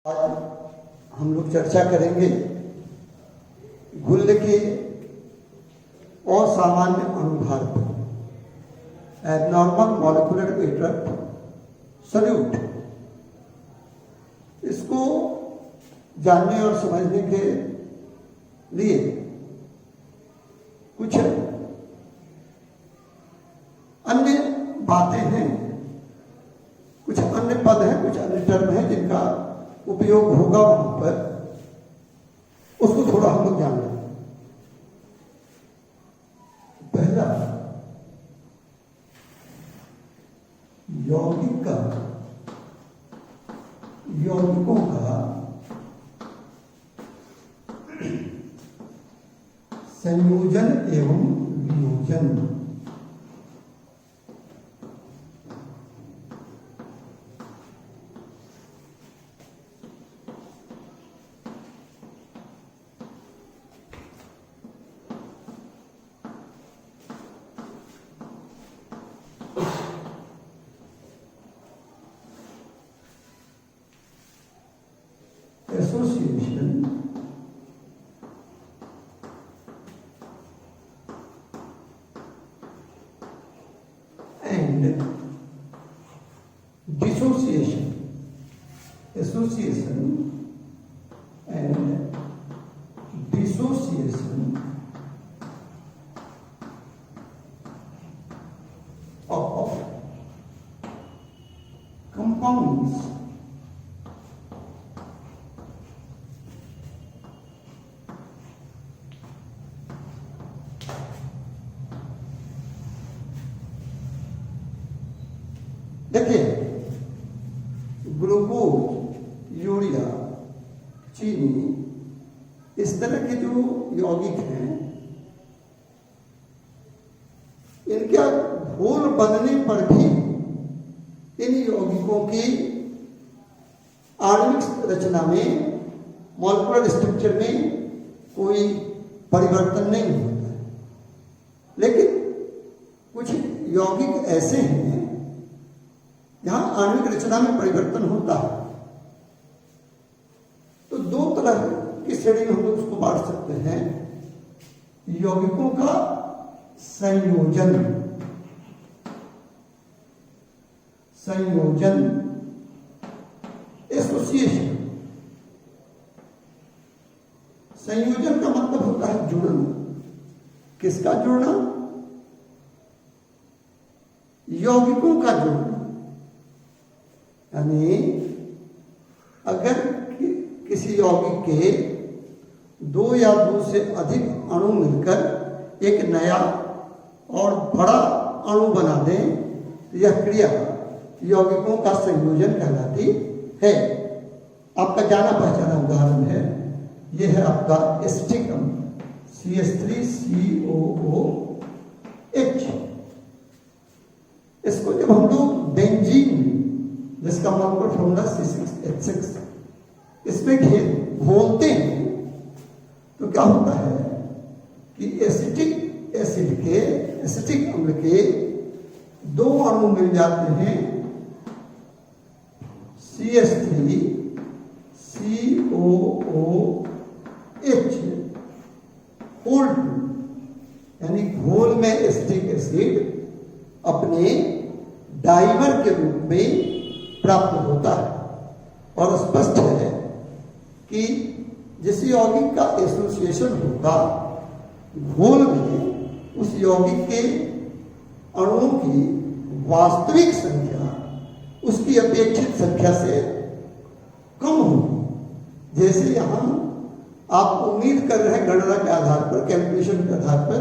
आज हम लोग चर्चा करेंगे घुल्ल के असामान्य अणुभार पर, abnormal molecular weight of solute. इसको जानने और समझने के लिए कुछ अन्य बातें हैं, कुछ अन्य पद हैं, कुछ अन्य टर्म हैं जिनका उपयोग होगा वहां पर, उसको थोड़ा हम लोग जान लें। पहला, यौगिकों का संयोजन एवं वियोजन। Association and dissociation, association and dissociation of compounds देखिए, ग्लूकोज, यूरिया, चीनी, इस तरह के जो यौगिक हैं, इनका घोल बनने पर भी इन यौगिकों की आणविक रचना में, मॉलिक्यूलर स्ट्रक्चर में कोई परिवर्तन नहीं होता है। लेकिन कुछ यौगिक ऐसे हैं जहां आणविक रचना में परिवर्तन होता है। तो दो तरह की श्रेणी में हम लोग उसको बांट सकते हैं, यौगिकों का संयोजन, एसोसिएशन। संयोजन का मतलब होता है जुड़ना। किसका जुड़ना? यौगिकों का जुड़ना। यानी अगर किसी यौगिक के दो या दो से अधिक अणु मिलकर एक नया और बड़ा अणु बना दें, तो यह क्रिया यौगिकों का संयोजन कहलाती है। आपका जाना पहचाना उदाहरण है, यह है आपका एसिटिक अम्ल CH3COOH। इसको जब हम लोग बेंजीन, जिसका मॉलिक्यूलर फॉर्मूला C6H6, इसमें घोलते हैं, तो क्या होता है कि एसिटिक अम्ल के दो अणु मिल जाते हैं, CH3COOH, यानी घोल में एसिटिक एसिड अपने डाइमर के रूप में प्राप्त होता है। और स्पष्ट है कि जिस यौगिक का एसोसिएशन होगा घोल में, उस यौगिक के अणुओं की वास्तविक संख्या उसकी अपेक्षित संख्या से कम होगी। जैसे यहां आप उम्मीद कर रहे हैं गणना के आधार पर, कैलकुलेशन के आधार पर,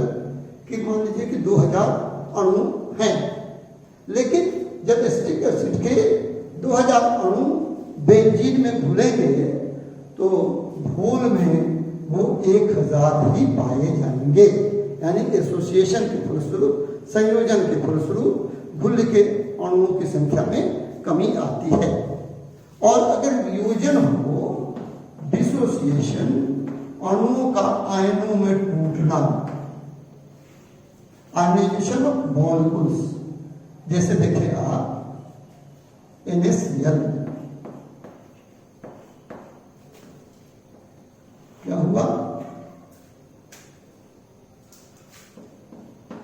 कि मान लीजिए कि 2000 अणु हैं, लेकिन जब एसिटिक एसिड के 2000 अणु बेंजीन में घुलेंगे तो घोल में वो 1000 ही पाए जाएंगे। यानी एसोसिएशन के फलस्वरूप, संयोजन के फलस्वरूप घुल के अणुओं की संख्या में कमी आती है। और अगर वियोजन हो, डिसोसिएशन, अणुओं का आयनों में टूटना, आयनाइजेशन ऑफ मॉलिक्यूल्स, जैसे देखिए आप NaCl क्या हुआ,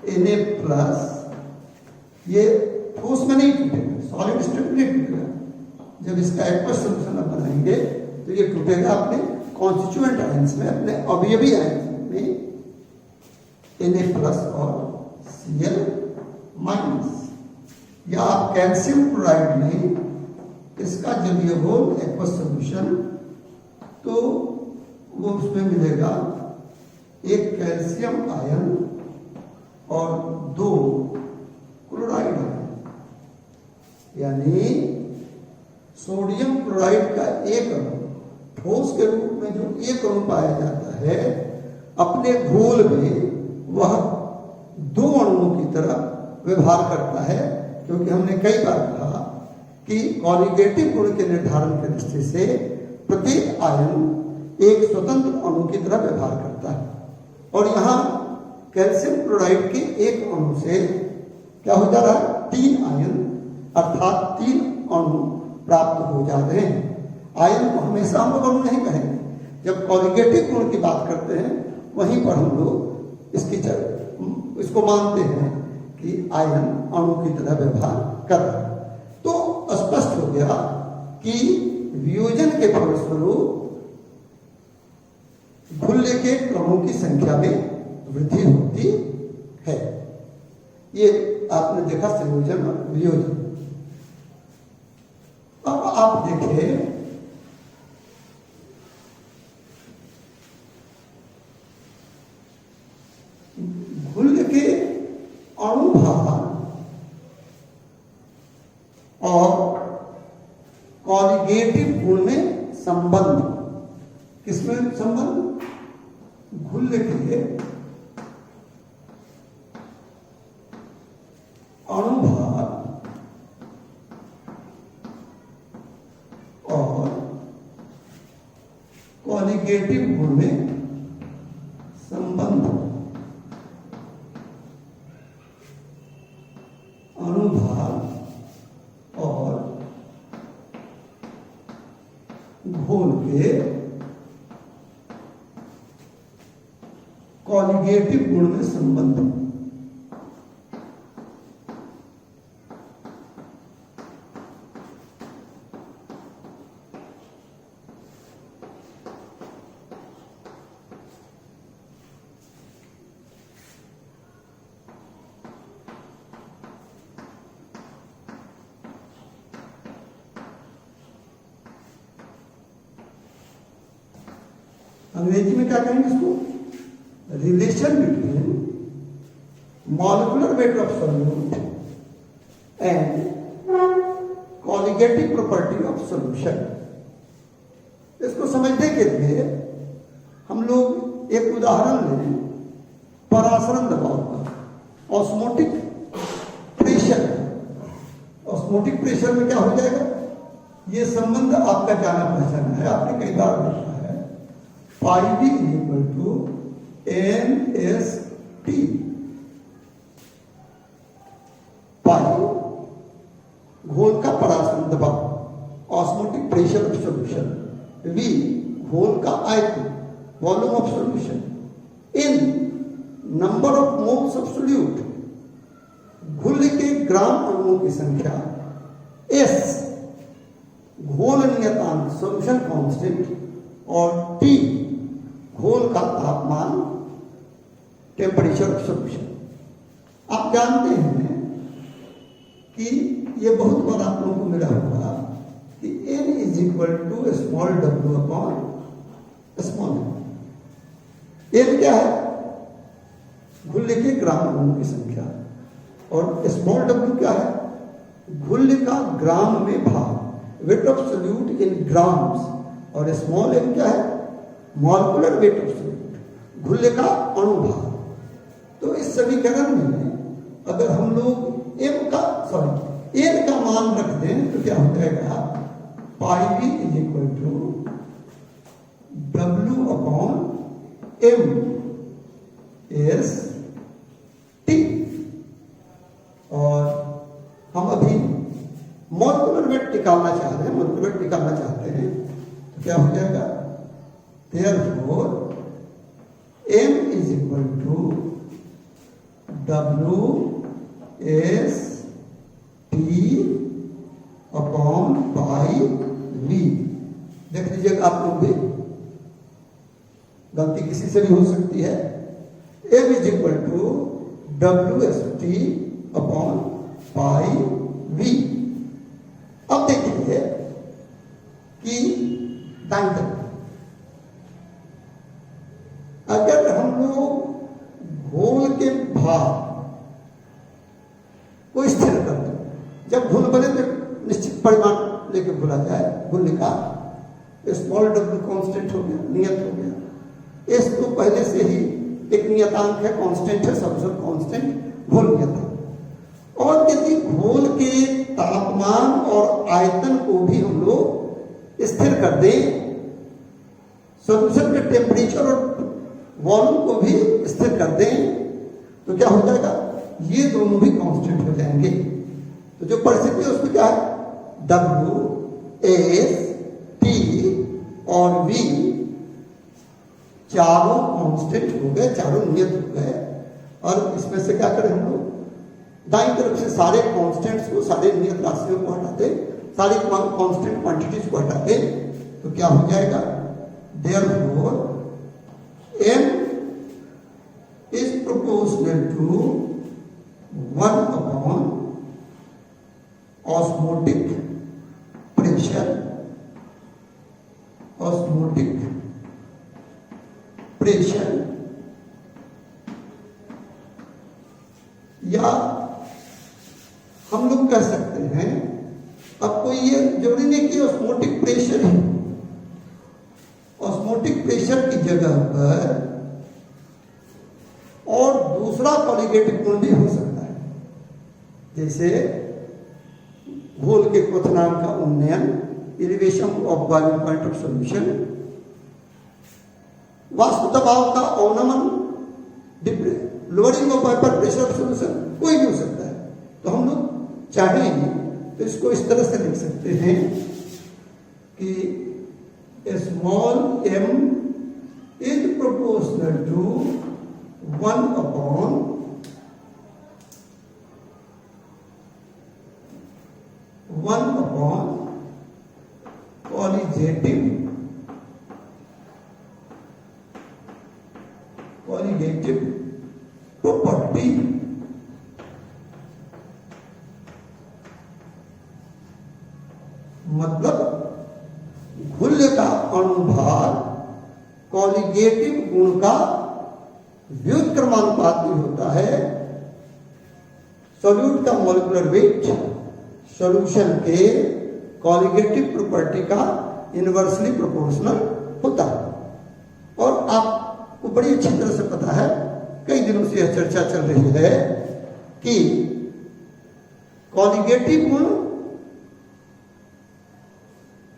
Na प्लस, ये ठोस में नहीं टूटेगा, सॉलिड स्टेट में नहीं टूटेगा। जब इसका एक्वस सोल्यूशन आप बनाएंगे तो ये टूटेगा अपने कॉन्स्टिट्यूएंट आयंस में, अपने अवयवी आयंस में, Na प्लस और Cl माइनस। या आप कैल्शियम क्लोराइड में इसका जब ये हो एक्वस सोल्यूशन तो वो उसमें मिलेगा एक कैल्शियम आयन और 2 क्लोराइड आयन, यानी सोडियम क्लोराइड का एक अणु ठोस के रूप में जो एक अणु पाया जाता है, अपने घोल में वह 2 अणुओं की तरह व्यवहार करता है। क्योंकि हमने कई बार कहा कि कॉलिगेटिव गुण के निर्धारण के दृष्टि से प्रत्येक आयन एक स्वतंत्र अणु की तरह व्यवहार करता है। और यहाँ कैल्शियम क्लोराइड के एक अणु से क्या हो जा रहा है, 3 आयन अर्थात 3 अणु प्राप्त हो जा रहे हैं। आयन को हमेशा हम लोग अणु नहीं कहेंगे, जब कॉलिगेटिव गुण की बात करते हैं वहीं पर हम लोग इसको मानते हैं कि आयन अणु की तरह व्यवहार कर रहा है। तो स्पष्ट हो गया कि वियोजन के फलस्वरूप घुल्ले के क्रमों की संख्या में वृद्धि होती है। ये आपने देखा संयोजन और वियोजन। अब आप देखें घुल्ले के अणुभार और कॉलिगेटिव गुण में संबंध, किसमें संबंध, घुल्ले के अणुभार और कॉलिगेटिव गुण में संबंध, अणुभार और घोल के कॉलिगेटिव गुण में संबंध। अंग्रेजी में क्या कहेंगे इसको, relation between molecular weight of solute and colligative property of solution. इसको समझने के लिए हम लोग एक उदाहरण लें, परासरण दबाव का, ऑस्मोटिक प्रेशर। ऑस्मोटिक प्रेशर में क्या हो जाएगा, ये संबंध आपका जाना पहचाना है, आपने कई बार देखा है, पाई बी इक्वल टू NST। पाई घोल का परासरण दबाव, osmotic pressure of solution, V घोल का आयतन, volume of solution, N number of moles of solute, घुल के ग्राम अणुओं की संख्या, S घोल नियतांक सॉल्यूशन कांस्टेंट, और T घोल का तापमान, टेम्परेचर ऑफ सॉल्यूशन। आप जानते हैं कि ये बहुत बार आप लोगों को मिला होगा कि N is equal to small w upon small m। N क्या है, घुल्ले के ग्राम अणुओं की संख्या, और स्मॉल w क्या है, घुल्ले का ग्राम में भाग, weight of solute in grams, और स्मॉल m क्या है, मॉलिक्यूलर वेट ऑफ सोल्यूट, घुल्ले का अणुभार। तो इस समीकरण में अगर हम लोग n का मान रख दें तो क्या हो जाएगा, pi B is equal to W upon m S T. और हम अभी मॉलिक्यूलर वेट निकालना चाह रहे हैं, मॉलिक्यूलर वेट निकालना चाहते हैं तो क्या हो जाएगा, देयरफॉर WST/V। देख लीजिएगा आप लोग भी, गलती किसी से भी हो सकती है। M = WST/V। अब देखिए कि दाईं तरफ अगर हम लोग घोल के भार को स्थिर कर दें, जब घोल बने तो निश्चित परिमाण लेके घोला जाए, घोलने का स्मॉल w कांस्टेंट हो गया, नियत हो गया। S तो पहले से ही एक नियतांक है, कांस्टेंट है, सब कांस्टेंट, घोल नियतांक। और यदि घोल के तापमान और आयतन को भी हम लोग स्थिर कर दें, सॉल्यूशन के टेम्परेचर और वॉल्यूम को भी स्थिर कर दें, तो क्या हो जाएगा, ये दोनों भी कांस्टेंट हो जाएंगे। तो जो परिस्थिति है उसमें क्या है, W, S, T और V चारों कांस्टेंट हो गए, चारों नियत हो गए। और इसमें से क्या करें हम लोग, दाईं तरफ से सारे कांस्टेंट्स को, सारे नियत राशियों को हटाते, सारी कांस्टेंट क्वांटिटीज को हटाते, तो क्या हो जाएगा, therefore M is proportional to 1/osmotic pressure, osmotic pressure, या हम लोग कह सकते हैं, अब कोई ये जरूरी नहीं कि ऑस्मोटिक प्रेशर है, ऑस्मोटिक प्रेशर की जगह पर और दूसरा कॉलिगेटिव गुण भी हो सकता है, जैसे घोल के क्वथनांक का उन्नयन, elevation of boiling point of solution, वाष्प दबाव का अवनमन, lowering of vapour pressure of solution, कोई भी हो सकता है। तो हम लोग चाहेंगे तो इसको इस तरह से लिख सकते हैं कि small m is proportional to 1/qualitative property। मतलब घुल्य का अणुभार कॉलिगेटिव गुण का व्युत्क्रमानुपाती होता है, सॉल्यूट का मॉलिक्यूलर वेट सॉल्यूशन के कॉलिगेटिव प्रॉपर्टी का इनवर्सली प्रोपोर्शनल होता है। और आपको बड़ी अच्छी तरह से पता है, कई दिनों से यह चर्चा चल रही है कि कॉलिगेटिव गुण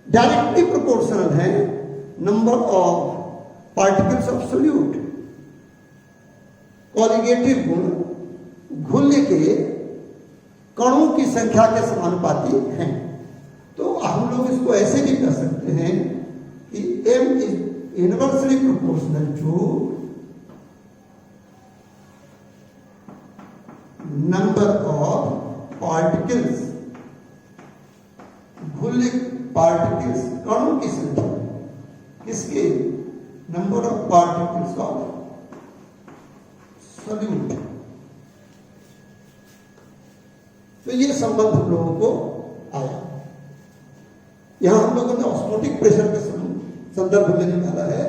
डायरेक्टली प्रोपोर्शनल है number of particles of solute. Colligative गुण घुल्य के कणों की संख्या के समानुपाती हैं। तो हम लोग इसको ऐसे भी कर सकते हैं कि M is inversely proportional to number of particles, घुल्य पार्टिकल्स कणों की संख्या, किसके, number of particles of solute. तो ये संबंध हम लोगों को आया। यहां हम लोगों ने ऑस्मोटिक प्रेशर के संदर्भ में निकाला है,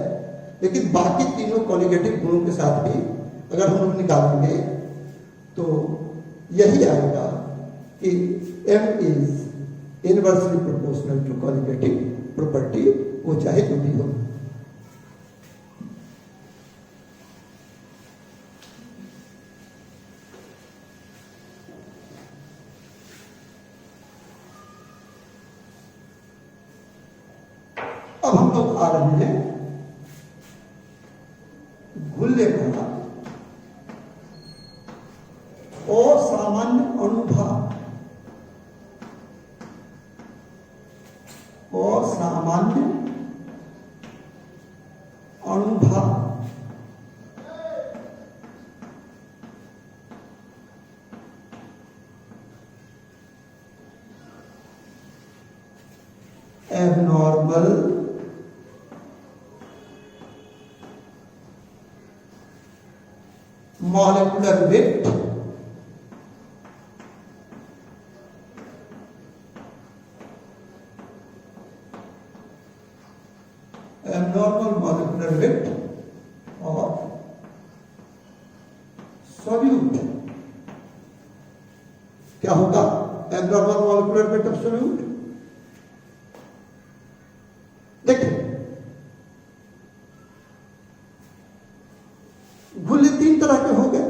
लेकिन बाकी तीनों कॉलिगेटिव गुणों के साथ भी अगर हम लोग निकालेंगे तो यही आएगा कि M is inversely proportional to colligative property, वो चाहे जो भी हो। अब हम लोग आ रहे हैं घुल्य का असामान्य अणुभार, असामान्य अणुभार। abnormal molecular weight of solute. क्या होगा abnormal molecular weight of solute? देखिए, घुल्ले तीन तरह के हो गए।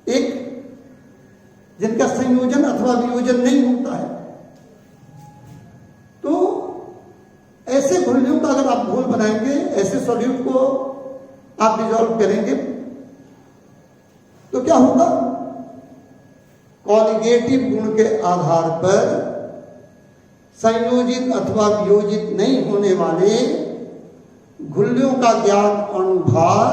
एक जिनका संयोजन अथवा वियोजन नहीं होता है, तो ऐसे घुल्लियों का अगर आप घोल बनाएंगे, ऐसे सॉल्यूट को आप डिजॉल्व करेंगे, तो क्या होगा? कॉलिगेटिव गुण के आधार पर संयोजित अथवा वियोजित नहीं होने वाले घुल्लियों का ज्ञात अणुभार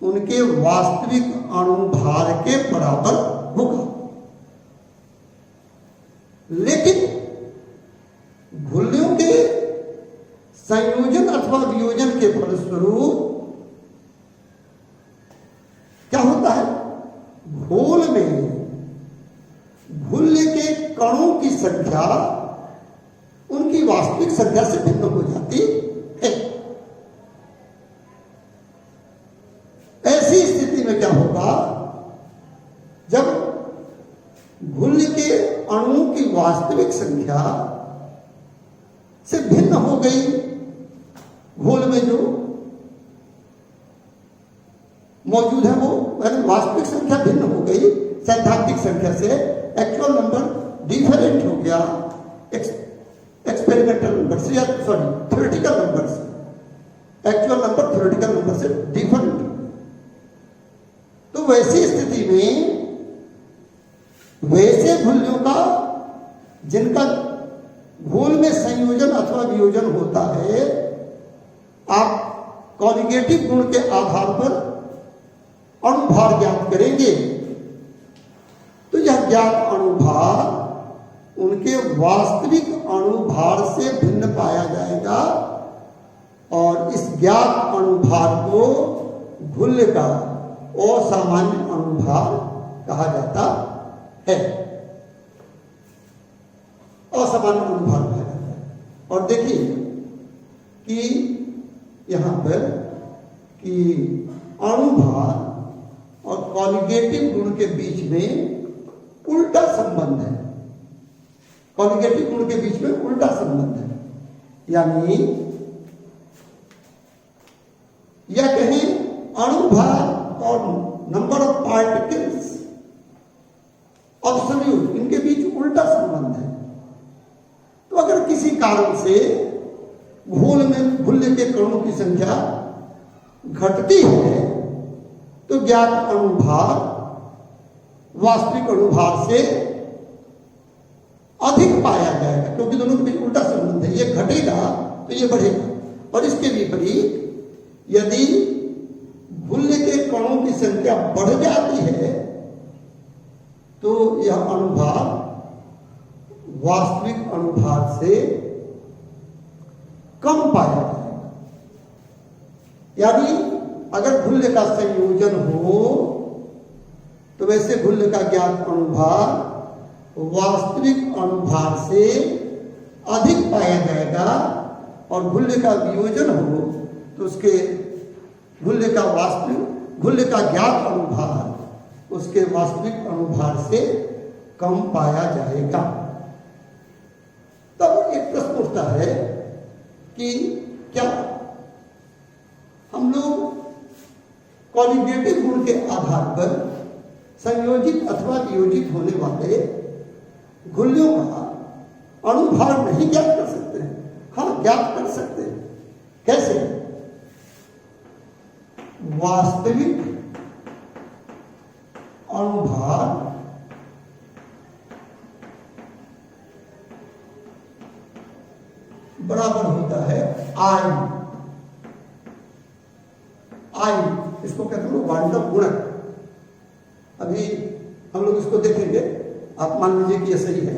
उनके वास्तविक अणुभार के बराबर होगा। लेकिन घुल्लियों के संयोजन अथवा वियोजन के फलस्वरूप क्या होता है? घोल में घुल्ले के कणों की संख्या उनकी वास्तविक संख्या से भिन्न हो जाती है। ऐसी स्थिति में क्या होगा? जब घुल्ले के अणुओं की वास्तविक संख्या से भिन्न हो गई, घोल में जो मौजूद है वो वास्तविक संख्या भिन्न हो गई सैद्धांतिक संख्या से, एक्चुअल नंबर डिफरेंट हो गया एक्सपेरिमेंटल नंबर से, या सॉरी थ्योरेटिकल नंबर से, एक्चुअल नंबर थ्योरेटिकल नंबर से डिफरेंट। तो वैसी स्थिति में वैसे घुल्लियों का जिनका घोल में संयोजन अथवा वियोजन होता है, आप कॉलिगेटिव गुण के आधार पर अणुभार ज्ञात करेंगे, तो यह ज्ञात अणुभार उनके वास्तविक अणुभार से भिन्न पाया जाएगा और इस ज्ञात अणुभार को घुल्ले का असामान्य अणुभार कहा जाता है। असामान्य अणुभार कहा जाता है। और देखिए कि यहां पर कि अणुभार और कॉलिगेटिव गुण के बीच में उल्टा संबंध है। कॉलिगेटिव गुण के बीच में उल्टा संबंध है, यानी या कहें अणुभार और number of particles of solute, इनके बीच उल्टा संबंध है। तो अगर किसी कारण से घोल में घुल्ले के कणों की संख्या घटती है, तो ज्ञात अणुभार वास्तविक अणुभार से अधिक पाया जाएगा, क्योंकि दोनों के बीच उल्टा संबंध है। ये घटेगा तो ये बढ़ेगा। और इसके विपरीत यदि घुल्ले के कणों की संख्या बढ़ जाती है, तो यह अणुभार वास्तविक अणुभार से कम पाया जाएगा। यानी अगर घुल्ले का संयोजन हो, तो वैसे घुल्ले का ज्ञात अणुभार वास्तविक अणुभार से अधिक पाया जाएगा, और घुल्ले का वियोजन हो तो उसके घुल्ले का ज्ञात अणुभार उसके वास्तविक अणुभार से कम पाया जाएगा। तब एक प्रश्न उठता है कि क्या हम लोग कॉलिगेटिव गुण के आधार पर संयोजित अथवा वियोजित होने वाले घुल्लियों का अणुभार नहीं ज्ञात कर सकते हैं? हाँ, ज्ञात कर सकते हैं। कैसे? वास्तविक अणुभार बराबर होता है आई। इसको कहते हैं क्वांटम गुणक। अभी हम लोग इसको देखेंगे। आप मान लीजिए कि यह सही है,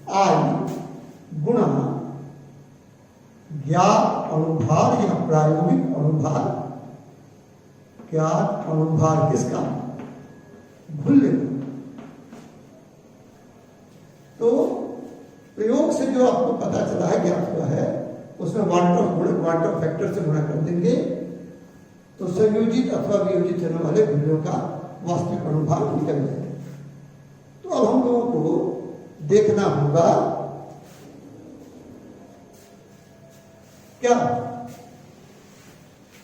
आई गुणा ज्ञात अणुभार या प्रायोगिक अणुभार। ज्ञात अणुभार किसका? घुल्ले। तो प्रयोग से जो आपको पता चला है, ज्ञात हुआ है, उसमें क्वांटम फैक्टर से गुणा कर देंगे तो संयोजित अथवा वियोजित होने वाले घुल्लियों का वास्तविक अणुभार निकल जाएगा। तो अब हम लोगों को देखना होगा क्या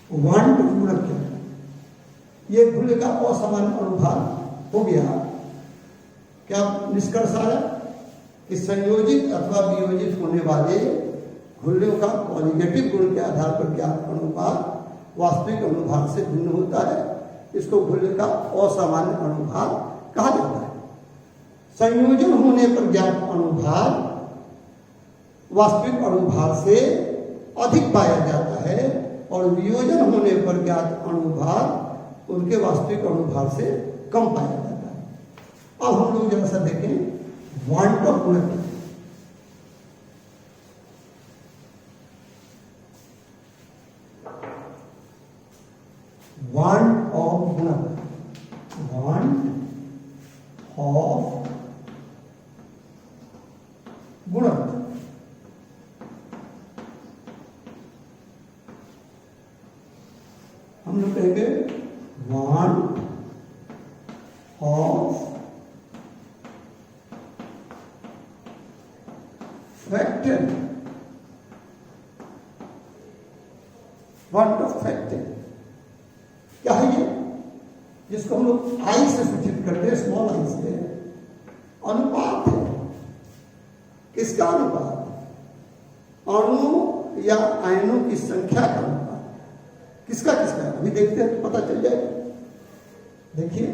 1:2 गुणक क्या, ये घुल्ले का असामान्य अणुभार हो गया। क्या निष्कर्ष आया कि संयोजित अथवा वियोजित होने वाले घुल्लियों का पॉलीगेटिव गुण के आधार पर ज्ञात अणुभार वास्तविक अणुभार से भिन्न होता है। इसको घुल्ले का असामान्य अणुभार कहा जाता है। संयोजन होने पर ज्ञात अणुभार वास्तविक अणुभार से अधिक पाया जाता है और वियोजन होने पर ज्ञात अणुभार उनके वास्तविक अणुभार से कम पाया जाता है। अब हम लोग जरा सा देखें क्वांटम गुणक। वांट ऑफ गुणक, वांट ऑफ गुणक। हम लोग कहेंगे want of factor, want of factor क्या है ये? जिसको हम लोग आई से सूचित करते हैं, स्मॉल आई से। अनुपात है। किसका अनुपात? अणु या आयनों की संख्या का अनुपात। किसका किसका है अभी देखते हैं तो पता चल जाएगा। देखिए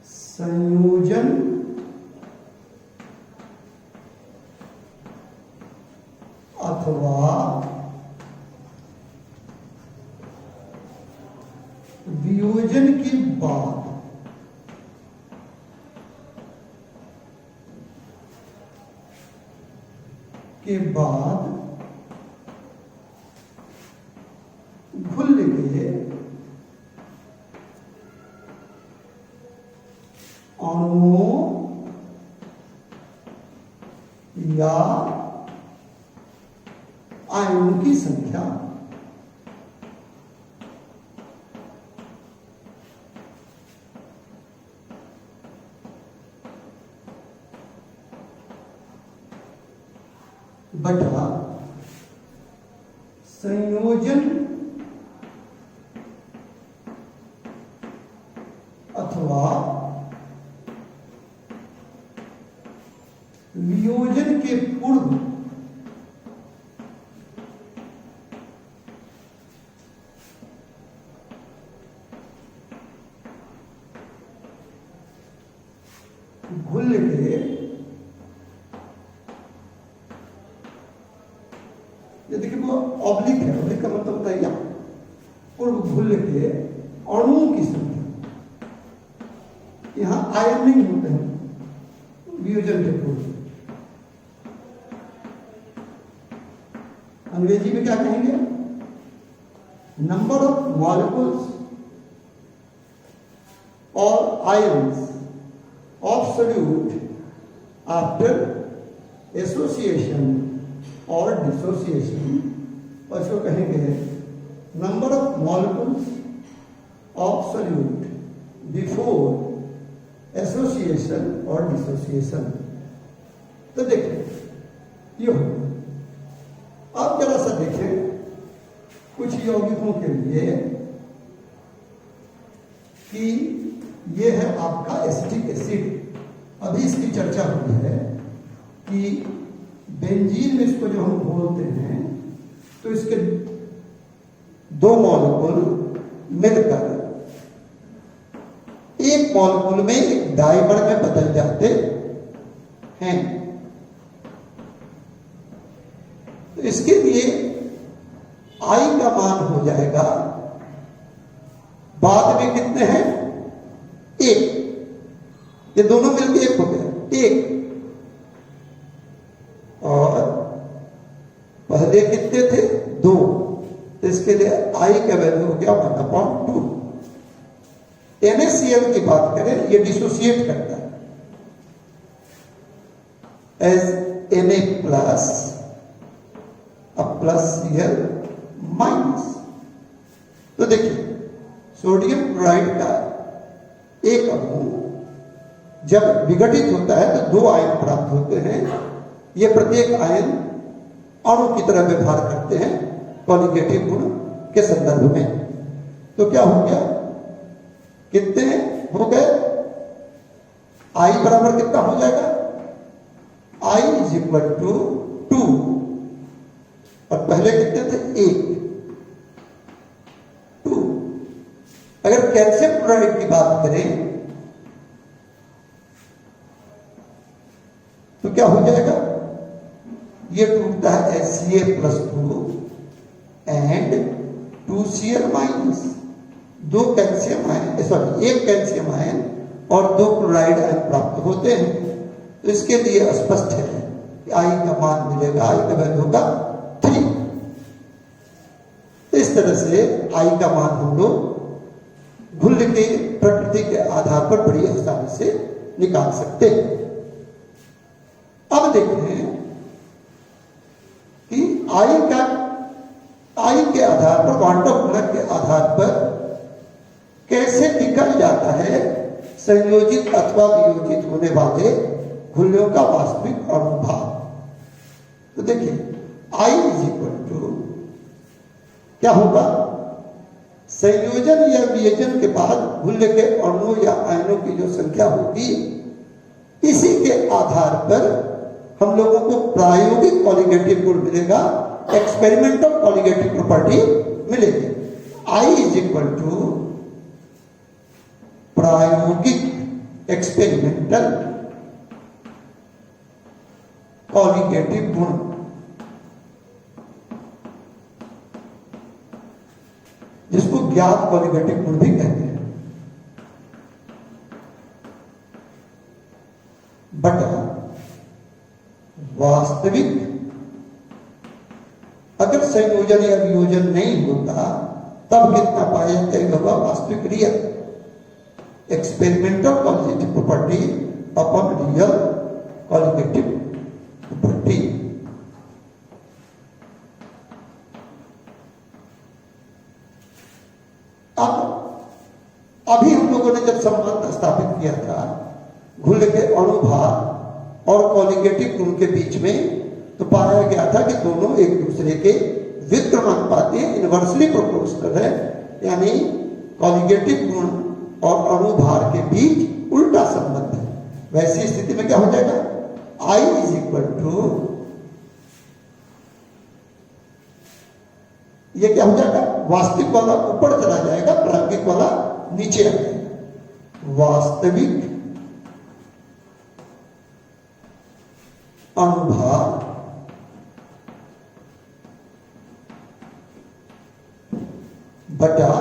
संयोजन अथवा वियोजन के बाद घुल के अणुओं या आयनों की संख्या बटा संयोजन अथवा वियोजन के पूर्व घुल के ये देखिए वो ऑब्लिक है, ऑब्लिक का मतलब होता है यहाँ पूर्व घुल के अणुओं की संख्या। यहाँ आयन नहीं होते हैं वियोजन के पूर्व। अंग्रेजी में क्या कहेंगे? नंबर ऑफ मॉलिक्यूल्स और ions of solute after association और डिसोसिएशन, और इसको कहेंगे number of molecules of solute before association और डिसोसिएशन। तो देखिए ये हो गया। अब जरा सा देखें कुछ यौगिकों के लिए कि ये है आपका एसिटिक एसिड। अभी इसकी चर्चा हुई है कि बेंजीन में इसको जो हम बोलते हैं तो इसके दो मॉलिक्यूल मिलकर एक मॉलिक्यूल में एक डाइमर में बदल जाते हैं। तो इसके लिए आई का मान हो जाएगा बाद में कितने हैं? एक। ये दोनों मिलकर एक हो गया, एक। और पहले कितने थे? 2। तो इसके लिए आई का वैल्यू हो गया 1/2। NaCl की बात करें, ये डिसोसिएट करता है एज Na प्लस अब प्लस Cl माइनस। तो देखिए सोडियम क्लोराइड का एक अणु जब विघटित होता है तो 2 आयन प्राप्त होते हैं। ये प्रत्येक आयन अणु की तरह व्यवहार करते हैं कॉलिगेटिव गुण के संदर्भ में। तो क्या हो गया, कितने हो गए? I बराबर कितना हो जाएगा? I इज इक्वल टू 2 और पहले कितने थे? 1, 2। अगर कैल्शियम क्लोराइड की बात करें तो क्या हो जाएगा? ये टूटता है Ca+2 and 2Cl minus. 2 calcium ion, sorry 1 calcium ion और 2 क्लोराइड आयन प्राप्त होते हैं। तो इसके लिए स्पष्ट है कि I का मान मिलेगा, I का वैल्यू होगा 3। इस तरह से I का मान हम लोग घुल के प्रकृति के आधार पर बड़ी आसानी से निकाल सकते हैं। अब देखें कि I के आधार पर, क्वांटम गुणक के आधार पर कैसे निकल जाता है संयोजित अथवा वियोजित होने वाले घुलियों का वास्तविक अनुभाग। तो देखिए I इज इक्वल टू क्या होगा? संयोजन या वियोजन के बाद घुल्य के अणुओं या आयनों की जो संख्या होगी, इसी के आधार पर हम लोगों को प्रायोगिक कॉलिगेटिव गुण मिलेगा, एक्सपेरिमेंटल कॉलिगेटिव प्रॉपर्टी मिलेगी। I इज इक्वल टू प्रायोगिक एक्सपेरिमेंटल कॉलिगेटिव गुण। जिसको ज्ञात कॉलिगेटिव गुण भी कहते हैं, बटा वास्तविक। अगर संयोजन या वियोजन नहीं होता तब कितना पाया जाएगा? वास्तविक real experimental colligative property upon real colligative property. अब अभी हम लोगों ने जब संबंध स्थापित किया था घुल के अणुभार और कॉलिगेटिव गुण के बीच में, तो पाया गया था कि दोनों एक दूसरे के व्युत्क्रमानुपाती इनवर्सली प्रोपोर्शनल है, यानी कॉलिगेटिव गुण और अणुभार के बीच उल्टा संबंध है। वैसी स्थिति में क्या हो जाएगा? I इज इक्वल टू, ये क्या हो जाएगा? वास्तविक वाला ऊपर चला जाएगा, प्रायोगिक वाला नीचे आ जाएगा। वास्तविक अणुभार बटा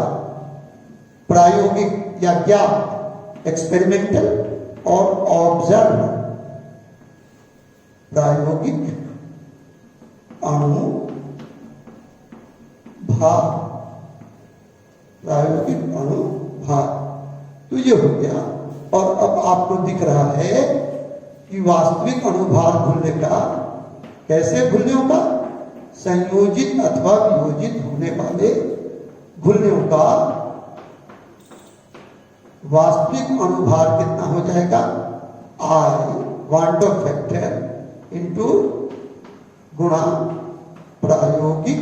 प्रायोगिक या ज्ञात एक्सपेरिमेंटल और ऑब्जर्व प्रायोगिक अणु भार, प्रायोगिक अणु भार। तो ये हो गया। और अब आपको दिख रहा है कि वास्तविक अणुभार घुलने का, कैसे घुलने होगा? संयोजित अथवा वियोजित होने वाले घुलनों का वास्तविक अणुभार कितना हो जाएगा? I one two factor into गुणा प्रायोगिक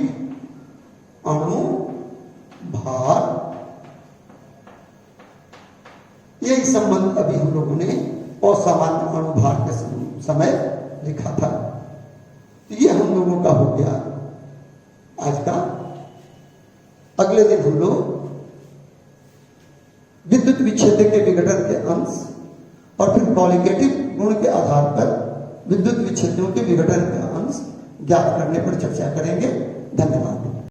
अणु भार। यही संबंध अभी हम लोगों ने असामान्य अणुभार के समय लिखा था। तो ये हम लोगों का हो गया आज का। अगले दिन हम लोग विद्युत विच्छेद के विघटन के अंश और फिर कॉलिगेटिव गुण के आधार पर विद्युत विच्छेदों के विघटन के अंश ज्ञात करने पर चर्चा करेंगे। धन्यवाद।